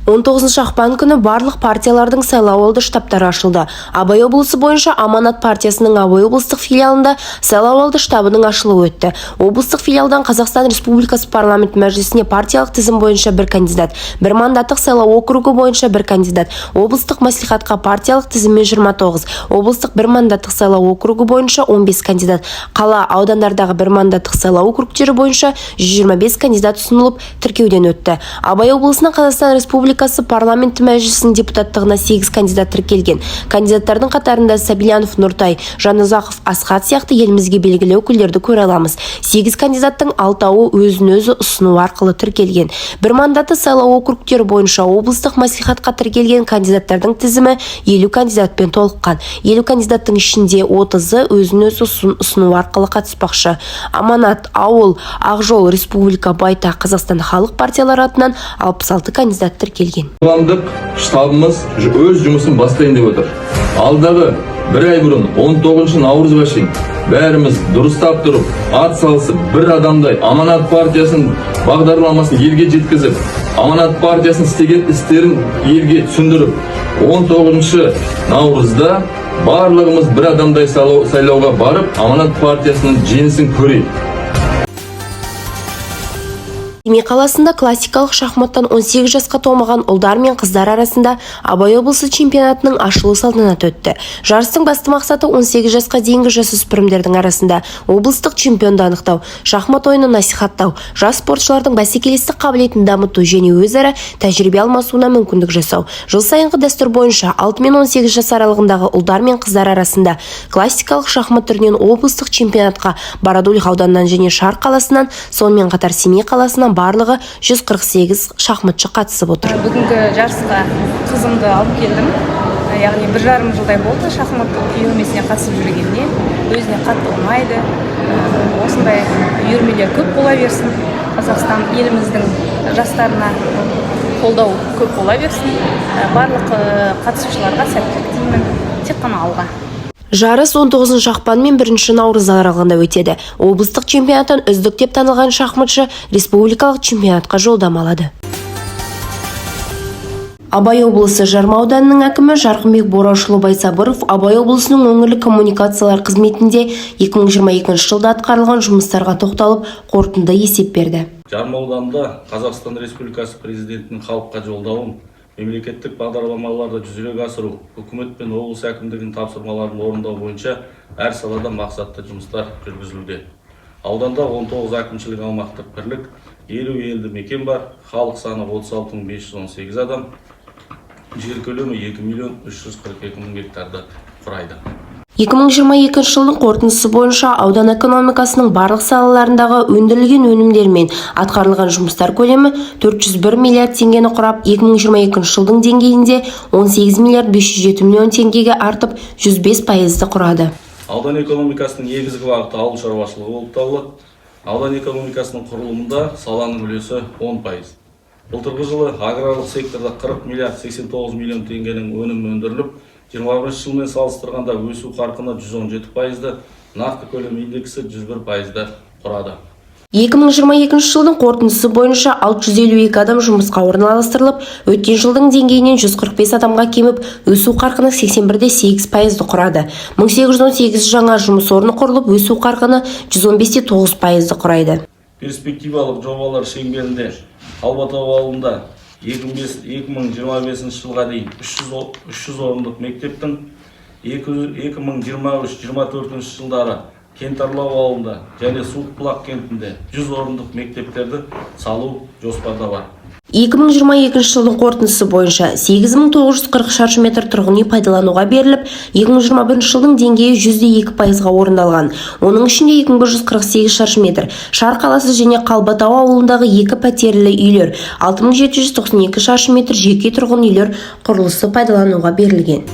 19 ақпан күні барлық партиялардың сайлауалды штабтары ашылды. Абай облысы бойынша Аманат партиясының Абай облыстық филиалында сайлауалды штабының ашылуы өтті. Облыстық филиалдан Қазақстан Республикасы парламент мәжілісіне партиялық тізім бойынша бір кандидат, бір мандаттық сайлау округі бойынша бір кандидат, облыстық мәслихатқа партиялық тізіммен 29, облыстық бір мандаттық сайлау округі бойынша 15 кандидат, қала аудандардағы бір мандаттық сайлау округтері бойынша 125 кандидат ұсынылып тіркеуден өтті. Абай облысының Қазақстан Республикасы парламенті мәжілісінің депутаттығына 8 кандидат тіркелген. Кандидаттардың қатарында Сабильянов Нұртай, Жанұзақов Асхат сияқты елімізге белгілі өкілдерді көре аламыз. 8 кандидаттың 6-ы өзін-өзі ұсыну арқылы тіркелген. Бір мандатты сайлау округтері бойынша облыстық мәслихатқа тіркелген кандидаттардың тізімі 50 кандидатпен толыққан. 50 кандидаттың ішінде 30-ы өзін-өзі ұсыну арқылы қатыспақшы. Аманат, Ауыл, Ақжол, Республика, Байтақ, Қазақстан халық партиялары атынан 66 кандидат тіркелген. Қоғамдық штабымыз өз жұмысын бастайын деп отыр. Алдағы бір ай бұрын 19 наурызға шейін бәріміз дұрыстап тұрып, ат салысып, бір адамдай Аманат партиясының бағдарламасын елге жеткізіп, Аманат партиясының істеген істерін елге түсіндіріп, 19 наурызда барлығымыз бір адамдай сайлауға барып, Аманат партиясының жеңісін көрейік. Семей қаласында классикалық шахматтан 18 жасқа толмаған ұлдар мен қыздар арасында Абай облысы чемпионатының ашылу салтанаты өтті. Жарыстың басты мақсаты 18 жасқа дейінгі жасөспірімдердің арасында облыстық чемпионды анықтау, шахмат ойынын насихаттау, жас спортшылардың бәсекелестік қабілетін дамыту және өзара тәжірибе алмасуына мүмкіндік жасау. Жыл сайынғы дәстүр бойынша 6 мен 18 жас аралығындағы ұлдар мен қыздар арасында классикалық шахмат түрінен облыстық чемпионатқа Бородулиха ауданынан және Шар қаласынан, сонымен қатар Семей қаласынан барлығы 148 шахматшы қатысып отыр. Бүгінгі жарысқа қызымды алып келдім. Яғни 1,5 жылдай болды шахматтық үйірмесіне қатысып жүргеніне. Өзіне қатты ұнайды. Осындай үйірмелер көп бола берсін. Қазақстан еліміздің жастарына қолдау көп бола берсін. Барлық қатысушыларға сәттілік тілеймін. Тек қана алға. Жарыс 19 ақпан мен 1 наурыз аралығында өтеді. Облыстық чемпионаттан үздік деп танылған шахматшы республикалық чемпионатқа жолдама алады. Абай облысы Жарма ауданының әкімі Жарқынбек Борашұлы Байсабыров Абай облысының өңірлік коммуникациялар қызметінде 2022 жылда атқарылған жұмыстарға тоқталып, қорытынды есеп берді. Жарма ауданында Қазақстан Республикасы президентінің халыққа жолдауын, мемлекеттік бағдарламаларды жүзеге асыру, үкімет пен облыс әкімдігінің тапсырмаларын орындау бойынша әр салада мақсатты жұмыстар жүргізілуде. Ауданда 19 әкімшілік аумақтық бірлік, 50 елді мекен бар, халық саны 36.518 адам, жер көлемі 2.342.000 гектарды құрайды. 2022 жылдың қорытындысы бойынша аудан экономикасының барлық салаларындағы өндірілген өнімдер мен атқарылған жұмыстар көлемі 401 миллиард теңгені құрап, 2022 жылдың деңгейінде 18 миллиард 507 миллион теңгеге артып, 105%-ды құрады. Аудан экономикасының негізгі бағыты ауыл шаруашылығы болып табылады. Аудан экономикасының құрылымында саланың үлесі 10%. Былтырғы жылы аграрлық секторда 40 миллиард 89 миллион теңгенің өнімі өндіріліп, 21 жылмен салыстырғанда өсу қарқыны 117%-ды, нақты көлем индексі 101%-ды құрады. 2022 жылдың қорытындысы бойынша 652 адам жұмысқа орналастырылып, өткен жылдың деңгейінен 145 адамға кеміп, өсу қарқыны 81,8%-ды құрады. 1818 жаңа жұмыс орны құрылып, өсу қарқыны 115,9%-ды құрайды. Перспективалық жобалар шеңберінде Қалбатау ауылында 2025 жылға дейін 300 орындық мектептің, 2023-2024 жылдары Кентарлау ауылында және Суықбұлақ кентінде 100 орындық мектептерді салу жоспарда бар. 2022 жылдың қорытындысы бойынша 8940 шаршы метр тұрғын үй пайдалануға беріліп, 2021 жылдың деңгейі 102%-ға орындалған. Оның ішінде 2148 шаршы метр Шар қаласы және Қалбатау ауылындағы 2 пәтерлі үйлер, 6792 шаршы метр жеке тұрғын үйлер құрылысы пайдалануға берілген.